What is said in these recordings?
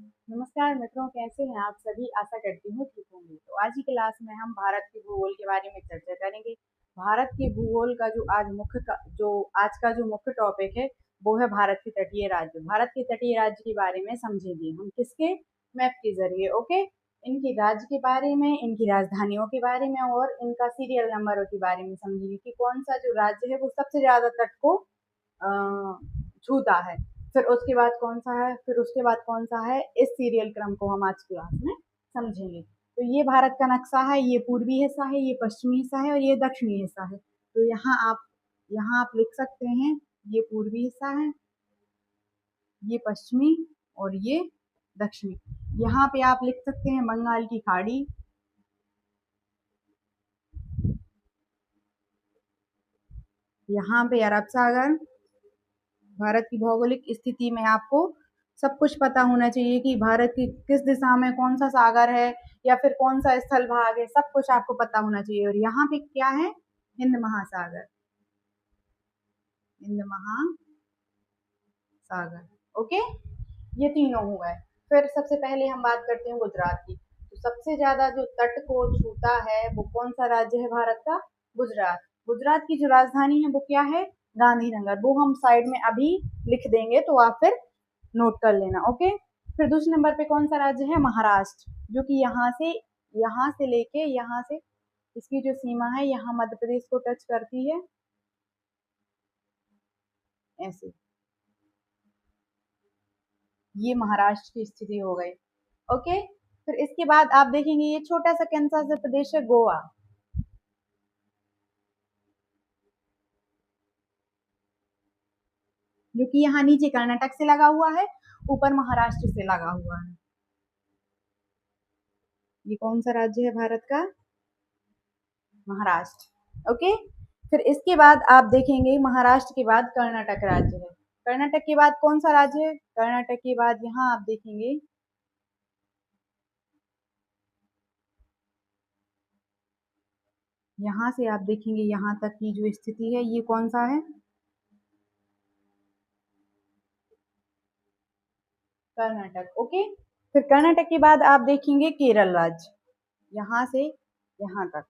नमस्कार मित्रों, कैसे हैं आप सभी। आशा करती हूँ ठीक होंगे। तो आज की क्लास में हम भारत के भूगोल के बारे में चर्चा करेंगे। भारत के भूगोल का जो आज का जो मुख्य टॉपिक है वो है भारत के तटीय राज्य। भारत के तटीय राज्य के बारे में समझेंगे हम किसके मैप के जरिए। ओके, इनके राज्य के बारे में, इनकी राजधानियों के बारे में और इनका सीरियल नंबरों के बारे में समझेंगे कि कौन सा जो राज्य है वो सबसे ज्यादा तट को छूता है। फिर उसके बाद कौन सा है, फिर उसके बाद कौन सा है, इस सीरियल क्रम को हम आज क्लास में समझेंगे। तो ये भारत का नक्शा है, ये पूर्वी हिस्सा है, ये पश्चिमी हिस्सा है और ये दक्षिणी हिस्सा है। तो यहाँ आप लिख सकते हैं, ये पूर्वी हिस्सा है, ये पश्चिमी और ये दक्षिणी। यहाँ पे आप लिख सकते हैं बंगाल की खाड़ी, यहाँ पे अरब सागर। भारत की भौगोलिक स्थिति में आपको सब कुछ पता होना चाहिए कि भारत की किस दिशा में कौन सा सागर है या फिर कौन सा स्थल भाग है, सब कुछ आपको पता होना चाहिए। और यहाँ पे क्या है, हिंद महासागर, हिंद महासागर। ओके, ये तीनों हो गए। फिर सबसे पहले हम बात करते हैं गुजरात की। तो सबसे ज्यादा जो तट को छूता है वो कौन सा राज्य है भारत का, गुजरात। गुजरात की जो राजधानी है वो क्या है, गांधीनगर। वो हम साइड में अभी लिख देंगे, तो आप फिर नोट कर लेना। ओके, फिर दूसरे नंबर पे कौन सा राज्य है, महाराष्ट्र, जो कि यहाँ से लेके यहाँ से इसकी जो सीमा है यहाँ मध्य प्रदेश को टच करती है, ऐसे। ये महाराष्ट्र की स्थिति हो गई। ओके, फिर इसके बाद आप देखेंगे ये छोटा सा कैंसा सा प्रदेश है, गोवा। जो कि यहाँ नीचे कर्नाटक से लगा हुआ है, ऊपर महाराष्ट्र से लगा हुआ है। ये कौन सा राज्य है भारत का, महाराष्ट्र। ओके, फिर इसके बाद आप देखेंगे महाराष्ट्र के बाद कर्नाटक राज्य है। कर्नाटक के बाद कौन सा राज्य है, कर्नाटक के बाद यहाँ आप देखेंगे यहाँ से आप देखेंगे यहाँ तक की जो स्थिति है ये कौन सा है, कर्नाटक। ओके, फिर कर्नाटक के बाद आप देखेंगे केरल राज्य, यहाँ से यहाँ तक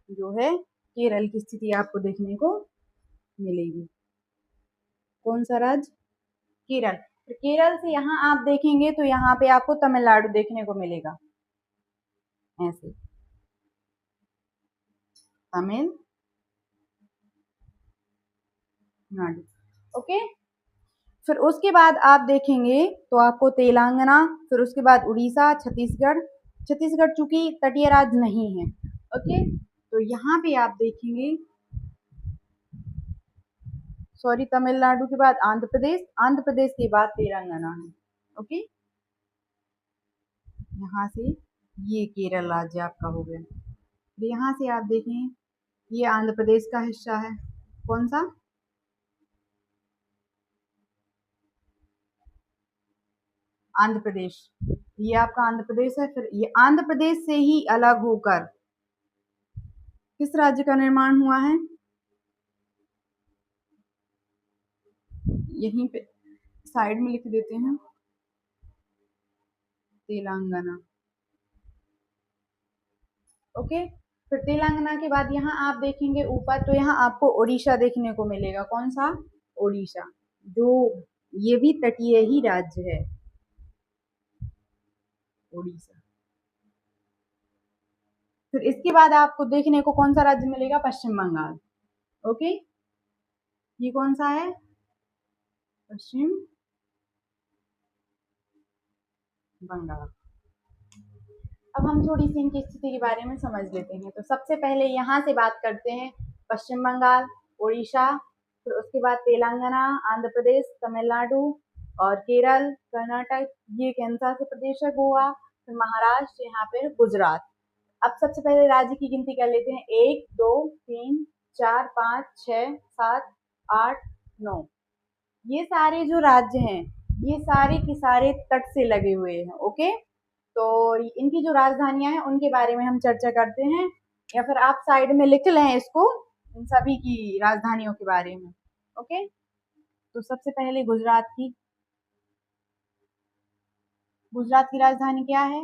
जो है केरल की स्थिति आपको देखने को मिलेगी। कौन सा राज्य, केरल। तो केरल से यहाँ आप देखेंगे तो यहाँ पे आपको तमिलनाडु देखने को मिलेगा, ऐसे, तमिलनाडु। ओके, फिर उसके बाद आप देखेंगे तो आपको तेलंगाना, फिर उसके बाद उड़ीसा, छत्तीसगढ़। छत्तीसगढ़ चूंकि तटीय राज्य नहीं है। ओके, तो यहाँ पे आप देखेंगे, सॉरी, तमिलनाडु के बाद आंध्र प्रदेश, आंध्र प्रदेश के बाद तेलंगाना है। ओके, यहाँ से ये केरल राज्य आपका हो गया। फिर यहाँ से आप देखें ये आंध्र प्रदेश का हिस्सा है, कौन सा, आंध्र प्रदेश। ये आपका आंध्र प्रदेश है। फिर ये आंध्र प्रदेश से ही अलग होकर किस राज्य का निर्माण हुआ है, यहीं पे साइड में लिख देते हैं, तेलंगाना। ओके, फिर तेलंगाना के बाद यहाँ आप देखेंगे ऊपर तो यहाँ आपको ओडिशा देखने को मिलेगा। कौन सा, ओडिशा, जो ये भी तटीय ही राज्य है, ओडिशा। फिर इसके बाद आपको देखने को कौन सा राज्य मिलेगा, पश्चिम बंगाल। ओके, ये कौन सा है, पश्चिम बंगाल। अब हम थोड़ी सी इनकी स्थिति के बारे में समझ लेते हैं। तो सबसे पहले यहाँ से बात करते हैं, पश्चिम बंगाल, उड़ीसा, फिर उसके बाद तेलंगाना, आंध्र प्रदेश, तमिलनाडु और केरल, कर्नाटक, ये कैंसा सा प्रदेश है, गोवा, फिर महाराष्ट्र, यहाँ पे गुजरात। अब सबसे पहले राज्य की गिनती कर लेते हैं, 1 2 3 4 5 6 7 8 9। ये सारे जो राज्य हैं ये सारे के सारे तट से लगे हुए हैं। ओके, तो इनकी जो राजधानियां हैं उनके बारे में हम चर्चा करते हैं, या फिर आप साइड में लिख लें इसको, इन सभी की राजधानियों के बारे में। ओके, तो सबसे पहले गुजरात की, गुजरात की राजधानी क्या है?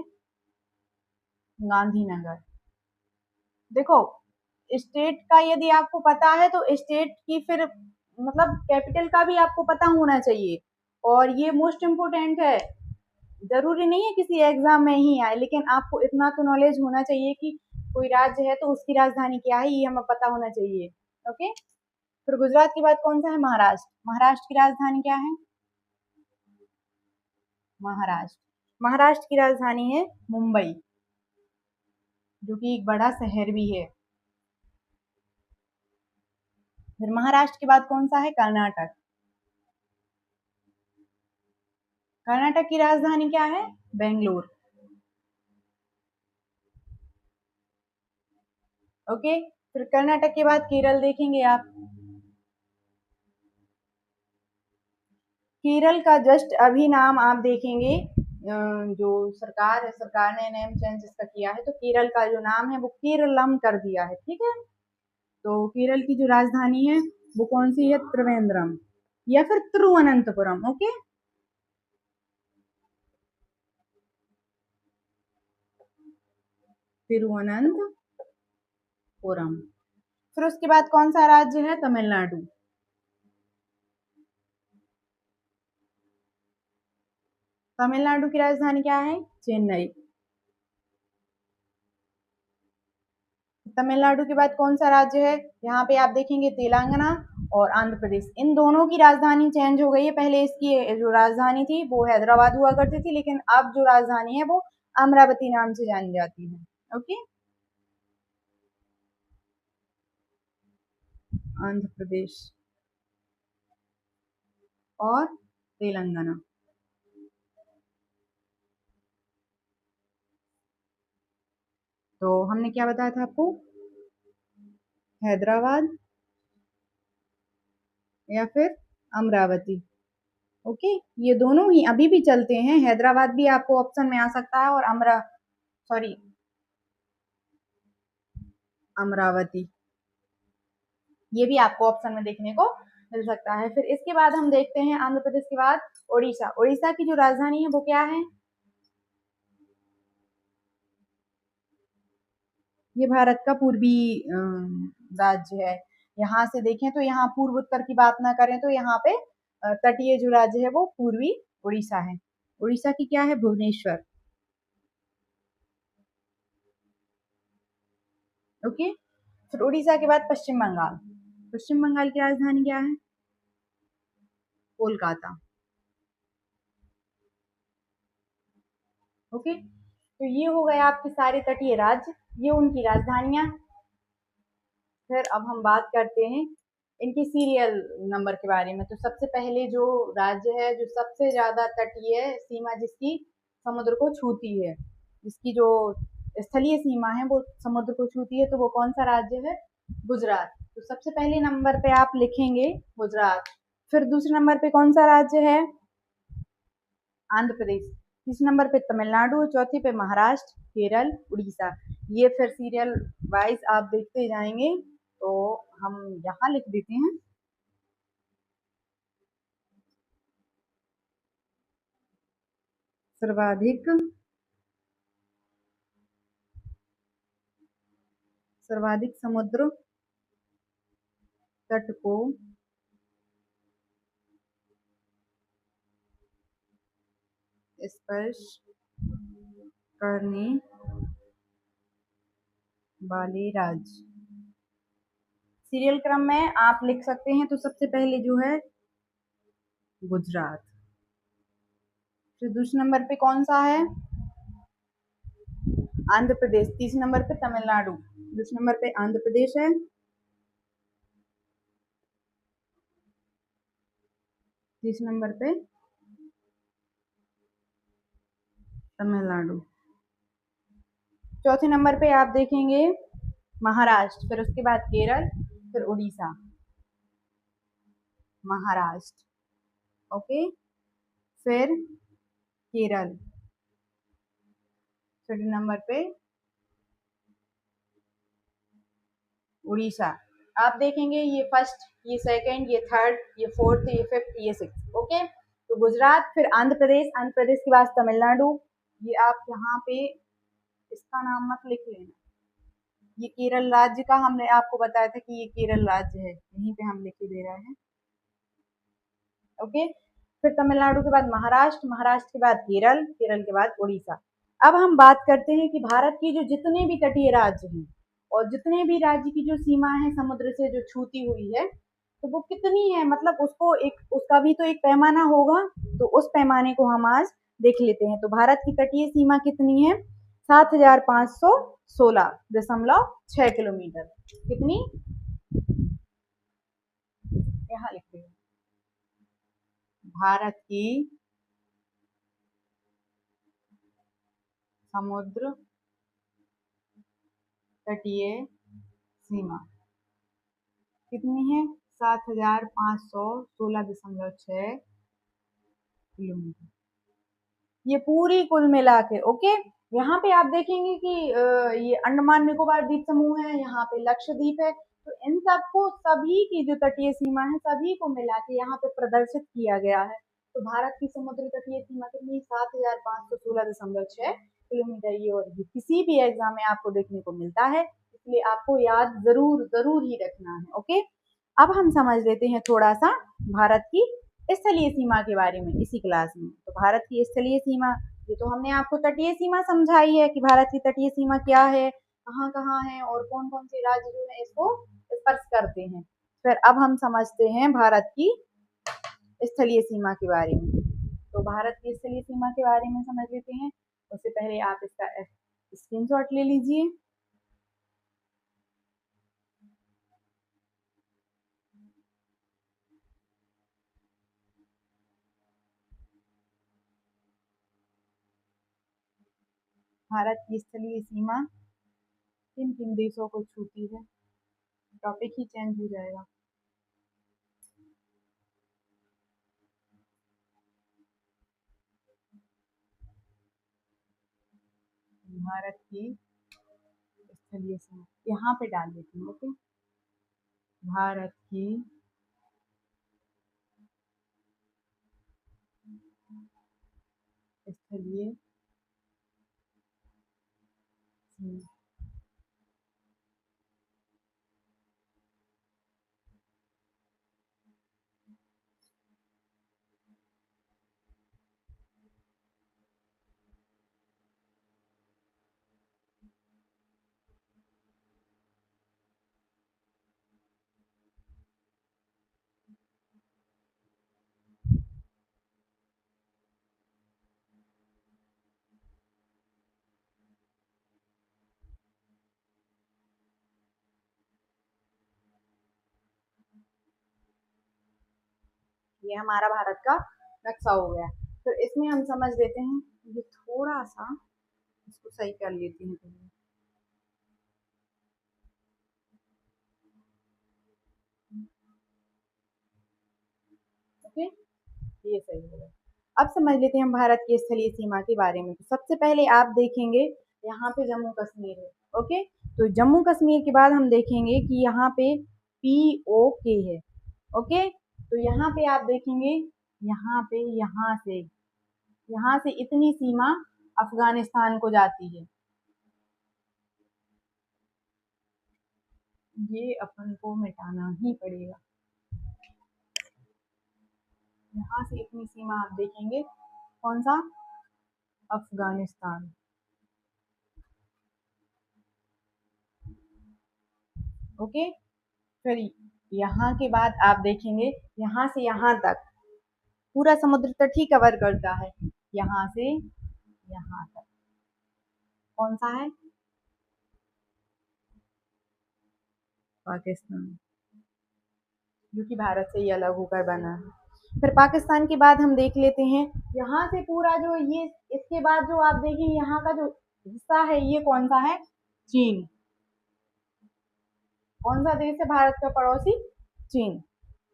गांधीनगर। देखो, स्टेट का यदि आपको पता है तो स्टेट की फिर मतलब कैपिटल का भी आपको पता होना चाहिए, और ये मोस्ट इम्पोर्टेंट है। जरूरी नहीं है किसी एग्जाम में ही आए, लेकिन आपको इतना तो नॉलेज होना चाहिए कि कोई राज्य है तो उसकी राजधानी क्या है, ये हमें पता होना चाहिए। ओके। फिर गुजरात के बाद कौन सा है? महाराष्ट्र। महाराष्ट्र की राजधानी क्या है? महाराष्ट्र। महाराष्ट्र की राजधानी है मुंबई, जो कि एक बड़ा शहर भी है। फिर महाराष्ट्र के बाद कौन सा है? कर्नाटक। कर्नाटक की राजधानी क्या है? बेंगलोर। ओके। फिर कर्नाटक के बाद केरल देखेंगे आप। केरल का जस्ट अभी नाम आप देखेंगे, जो सरकार है, सरकार ने नेम चेंज इसका किया है, तो केरल का जो नाम है वो केरलम कर दिया है। ठीक है। तो केरल की जो राजधानी है वो कौन सी है? त्रिवेंद्रम या फिर तिरुवनंतपुरम। ओके। तिरुवनंतपुरम। फिर उसके बाद कौन सा राज्य है? तमिलनाडु। तमिलनाडु की राजधानी क्या है? चेन्नई। तमिलनाडु के बाद कौन सा राज्य है? यहाँ पे आप देखेंगे तेलंगाना और आंध्र प्रदेश। इन दोनों की राजधानी चेंज हो गई है। पहले इसकी जो राजधानी थी वो हैदराबाद हुआ करती थी, लेकिन अब जो राजधानी है वो अमरावती नाम से जानी जाती है। ओके। आंध्र प्रदेश और तेलंगाना। तो हमने क्या बताया था आपको? हैदराबाद या फिर अमरावती। ओके। ये दोनों ही अभी भी चलते हैं। हैदराबाद भी आपको ऑप्शन में आ सकता है, और सॉरी, अमरावती ये भी आपको ऑप्शन में देखने को मिल सकता है। फिर इसके बाद हम देखते हैं आंध्र प्रदेश के बाद उड़ीसा। उड़ीसा की जो राजधानी है वो क्या है? ये भारत का पूर्वी राज्य है। यहाँ से देखें तो यहाँ पूर्व उत्तर की बात ना करें तो यहाँ पे तटीय जो राज्य है वो पूर्वी उड़ीसा है। उड़ीसा की क्या है? भुवनेश्वर। ओके। फिर उड़ीसा के बाद पश्चिम बंगाल। पश्चिम बंगाल की राजधानी क्या है? कोलकाता। ओके। तो ये हो गए आपके सारे तटीय राज्य, ये उनकी राजधानियां। फिर अब हम बात करते हैं इनकी सीरियल नंबर के बारे में। तो सबसे पहले जो राज्य है, जो सबसे ज्यादा तटीय सीमा जिसकी समुद्र को छूती है, जिसकी जो स्थलीय सीमा है वो समुद्र को छूती है, तो वो कौन सा राज्य है? गुजरात। तो सबसे पहले नंबर पे आप लिखेंगे गुजरात। फिर दूसरे नंबर पे कौन सा राज्य है? आंध्र प्रदेश। तीसरे नंबर पे तमिलनाडु, चौथे पे महाराष्ट्र, केरल, उड़ीसा। ये फिर सीरियल वाइज आप देखते जाएंगे। तो हम यहाँ लिख देते हैं सर्वाधिक सर्वाधिक समुद्र तट को स्पर्श करने वाले राज्य। सीरियल क्रम में आप लिख सकते हैं। तो सबसे पहले जो है गुजरात। फिर दूसरे नंबर पे कौन सा है? आंध्र प्रदेश। तीसरे नंबर पे तमिलनाडु। दूसरे नंबर पे आंध्र प्रदेश है। तीसरे नंबर पे तमिलनाडु। चौथे नंबर पे आप देखेंगे महाराष्ट्र। फिर उसके बाद केरल, फिर उड़ीसा, महाराष्ट्र। ओके। फिर केरल, छठे नंबर पे उड़ीसा। आप देखेंगे ये फर्स्ट, ये सेकंड, ये थर्ड, ये फोर्थ, ये फिफ्थ, ये सिक्स। ओके। तो गुजरात, फिर आंध्र प्रदेश, आंध्र प्रदेश के बाद तमिलनाडु, ये आप यहाँ पे इसका नाम मत लिख लेना। ये केरल राज्य का हमने आपको बताया था कि ये केरल राज्य है, यहीं पे हम लिख के दे रहे हैं। ओके, फिर तमिलनाडु के बाद महाराष्ट्र, महाराष्ट्र के बाद केरल, केरल के बाद उड़ीसा। अब हम बात करते हैं कि भारत की जो जितने भी तटीय राज्य हैं और जितने भी राज्य की जो सीमा है समुद्र से जो छूती हुई है, तो वो कितनी है, मतलब उसको एक उसका भी तो एक पैमाना होगा, तो उस पैमाने को हम आज देख लेते हैं। तो भारत की तटीय सीमा कितनी है? 7516.6 किलोमीटर। कितनी? यहाँ लिखते हैं भारत की समुद्र तटीय सीमा कितनी है? 7516.6 किलोमीटर। ये पूरी कुल मिला के। ओके, यहाँ पे आप देखेंगे कि ये अंडमान निकोबार द्वीप समूह है, यहाँ पे लक्षद्वीप है, तो इन सबको सभी की जो तटीय सीमा है सभी को मिला के यहाँ पे प्रदर्शित किया गया है। तो भारत की समुद्र तटीय सीमा कितनी? 7516.6 किलोमीटर। ये और भी किसी भी एग्जाम में आपको देखने को मिलता है, इसलिए आपको याद जरूर जरूर ही रखना है। ओके, अब हम समझ लेते हैं थोड़ा सा भारत की स्थलीय सीमा के बारे में इसी क्लास में। तो भारत की स्थलीय सीमा, ये तो हमने आपको तटीय सीमा समझाई है कि भारत की तटीय सीमा क्या है, कहाँ कहाँ है और कौन कौन से राज्य जो है इसको स्पर्श करते हैं। फिर अब हम समझते हैं भारत की स्थलीय सीमा के बारे में। तो भारत की स्थलीय सीमा के बारे में समझ लेते हैं। उससे पहले आप इसका स्क्रीनशॉट ले लीजिए। भारत की स्थलीय सीमा किन किन देशों को छूती है? टॉपिक ही चेंज हो जाएगा। भारत की स्थलीय सीमा यहाँ पे डाल देती हूँ। ओके, भारत की स्थलीय सीमा। ये हमारा भारत का नक्शा हो गया। फिर इसमें हम समझ लेते हैं, ये थोड़ा सा इसको सही कर लेते हैं पहले। ओके, ये सही हो गया। अब समझ लेते हैं हम भारत की स्थलीय सीमा के बारे में। तो सबसे पहले आप देखेंगे यहाँ पे जम्मू कश्मीर है। ओके, तो जम्मू कश्मीर के बाद हम देखेंगे कि यहाँ पे POK है। ओके, तो यहाँ पे आप देखेंगे, यहाँ पे यहाँ से इतनी सीमा अफगानिस्तान को जाती है। ये अपन को मिटाना ही पड़ेगा। यहाँ से इतनी सीमा आप देखेंगे, कौन सा? अफगानिस्तान। ओके, फिर यहाँ के बाद आप देखेंगे यहाँ से यहाँ तक पूरा समुद्र तट ही कवर करता है। यहाँ से यहाँ तक कौन सा है? पाकिस्तान, जो कि भारत से ही अलग होकर बना है। फिर पाकिस्तान के बाद हम देख लेते हैं यहाँ से पूरा जो ये, इसके बाद जो आप देखेंगे यहाँ का जो हिस्सा है ये कौन सा है? चीन। कौन सा देश है भारत का पड़ोसी? चीन।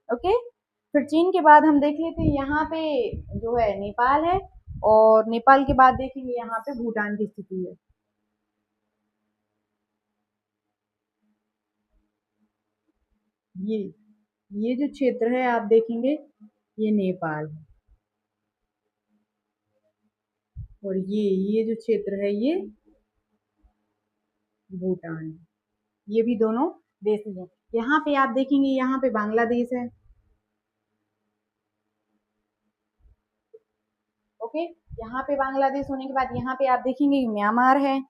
ओके, फिर चीन के बाद हम देख लेते हैं यहाँ पे जो है नेपाल है, और नेपाल के बाद देखेंगे यहाँ पे भूटान की स्थिति है। ये ये जो क्षेत्र है आप देखेंगे, ये नेपाल है। और ये जो क्षेत्र है ये भूटान है। ये भी दोनों देश हैं। यहाँ पे आप देखेंगे, यहाँ पे बांग्लादेश है। ओके, यहाँ पे बांग्लादेश होने के बाद यहाँ पे आप देखेंगे म्यांमार है।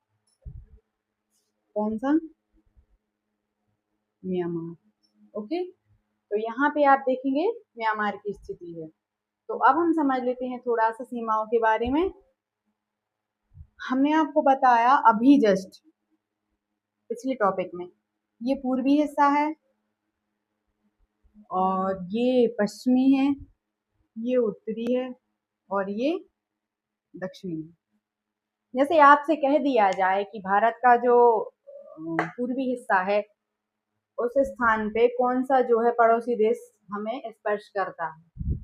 कौन सा? म्यांमार। ओके, तो यहाँ पे आप देखेंगे म्यांमार की स्थिति है। तो अब हम समझ लेते हैं थोड़ा सा सीमाओं के बारे में। हमने आपको बताया अभी जस्ट पिछले टॉपिक में, ये पूर्वी हिस्सा है और ये पश्चिमी है, ये उत्तरी है और ये दक्षिणी है। जैसे आपसे कह दिया जाए कि भारत का जो पूर्वी हिस्सा है उस स्थान पे कौन सा जो है पड़ोसी देश हमें स्पर्श करता है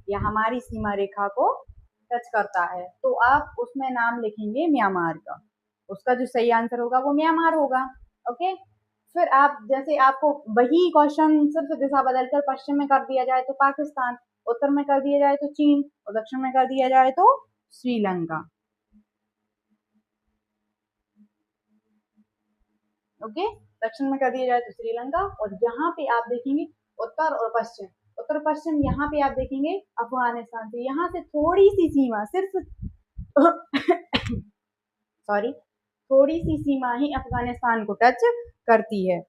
या हमारी सीमा रेखा को टच करता है, तो आप उसमें नाम लिखेंगे म्यांमार का। उसका जो सही आंसर होगा वो म्यांमार होगा। ओके, फिर आप जैसे आपको वही क्वेश्चन सिर्फ दिशा बदलकर पश्चिम में कर दिया जाए तो पाकिस्तान, उत्तर में कर दिया जाए तो चीन और दक्षिण में कर दिया जाए तो श्रीलंका। ओके, दक्षिण में कर दिया जाए तो श्रीलंका। और यहाँ पे आप देखेंगे उत्तर और पश्चिम, उत्तर पश्चिम यहाँ पे आप देखेंगे अफगानिस्तान से यहाँ से थोड़ी सी सीमा, सिर्फ सॉरी, थोड़ी सी सीमा ही अफगानिस्तान को टच करती है।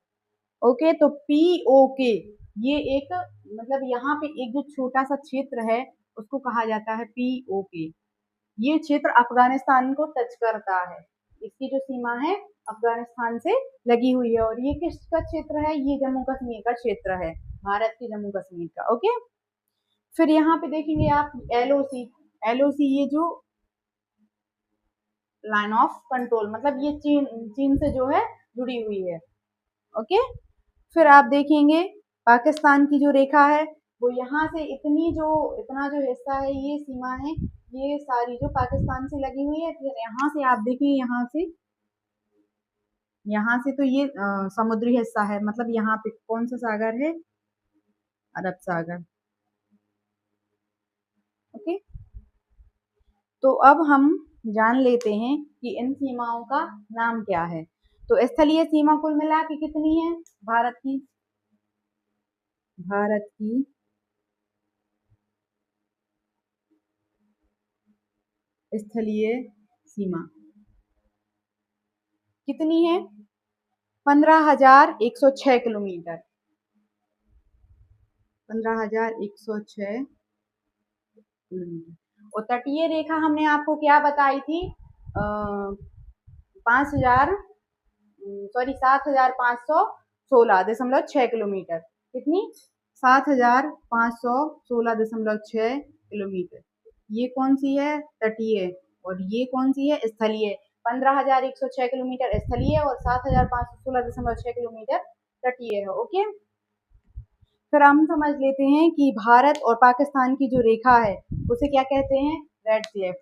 ओके, तो POK ये एक, मतलब यहाँ पे एक जो छोटा सा क्षेत्र है उसको कहा जाता है POK। ये क्षेत्र अफगानिस्तान को टच करता है, इसकी जो सीमा है अफगानिस्तान से लगी हुई है। और ये किसका क्षेत्र है? ये जम्मू कश्मीर का क्षेत्र है, भारत के जम्मू कश्मीर का। ओके, फिर यहाँ पे देखेंगे आप LOC। LOC ये जो लाइन ऑफ कंट्रोल, मतलब ये चीन चीन से जो है जुड़ी हुई है। ओके, फिर आप देखेंगे पाकिस्तान की जो रेखा है वो यहाँ से इतना जो हिस्सा है ये सीमा है, ये सारी जो पाकिस्तान से लगी हुई है। फिर यहाँ से आप देखिए, यहाँ से तो ये समुद्री हिस्सा है, मतलब यहाँ पे कौन सा सागर है? अरब सागर। ओके, तो अब हम जान लेते हैं कि इन सीमाओं का नाम क्या है। तो स्थलीय सीमा कुल मिला के कितनी है भारत की? भारत की स्थलीय सीमा कितनी है? 15,106 किलोमीटर। 15,106 किलोमीटर। और तटीय रेखा हमने आपको क्या बताई थी? 7,516.6 किलोमीटर। कितनी? 7,516.6 किलोमीटर। ये कौन सी है? तटीय। और ये कौन सी है? स्थलीय। 15,106 किलोमीटर स्थलीय और 7,516.6 किलोमीटर तटीय है। ओके, फिर हम समझ लेते हैं कि भारत और पाकिस्तान की जो रेखा है उसे क्या कहते हैं? Red Cliff.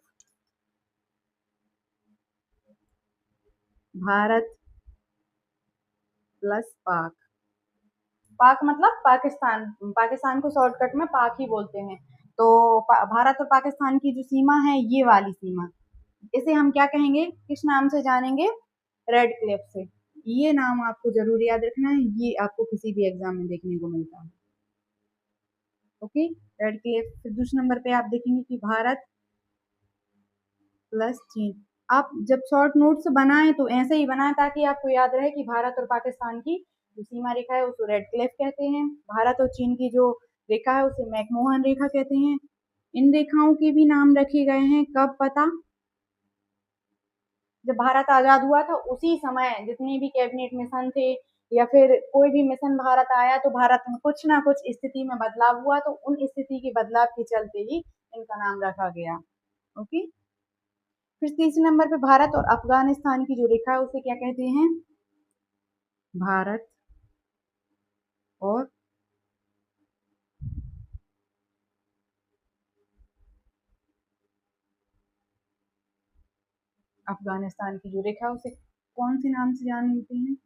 भारत प्लस पाक। पाक मतलब पाकिस्तान, पाकिस्तान को शॉर्टकट में पाक ही बोलते हैं। तो भारत और पाकिस्तान की जो सीमा है ये वाली सीमा, इसे हम क्या कहेंगे, किस नाम से जानेंगे? रेड क्लिफ से। ये नाम आपको जरूर याद रखना है, ये आपको किसी भी एग्जाम में देखने को मिलता है। Okay, red Cliff. फिर दूसरे नंबर पे आप देखेंगे कि भारत प्लस चीन। आप जब शॉर्ट नोट्स बनाएं तो ऐसे ही बनाएं ताकि आपको याद रहे कि भारत और पाकिस्तान की जो सीमा रेखा है उसको रेड क्लिफ कहते हैं। भारत और चीन की जो रेखा है उसे मैकमोहन रेखा कहते हैं। इन रेखाओं के भी नाम रखे गए हैं, कब पता? जब भारत आजाद हुआ था उसी समय जितने भी कैबिनेट मिशन थे या फिर कोई भी मिशन भारत आया तो भारत में कुछ ना कुछ स्थिति में बदलाव हुआ, तो उन स्थिति के बदलाव के चलते ही इनका नाम रखा गया। ओके, फिर तीसरे नंबर पे भारत और अफगानिस्तान की जो रेखा है उसे क्या कहते हैं? भारत और अफगानिस्तान की जो रेखा है उसे कौन से नाम से जानते हैं?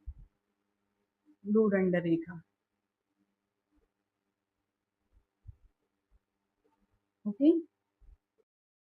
डूडंडर रेखा। ओके,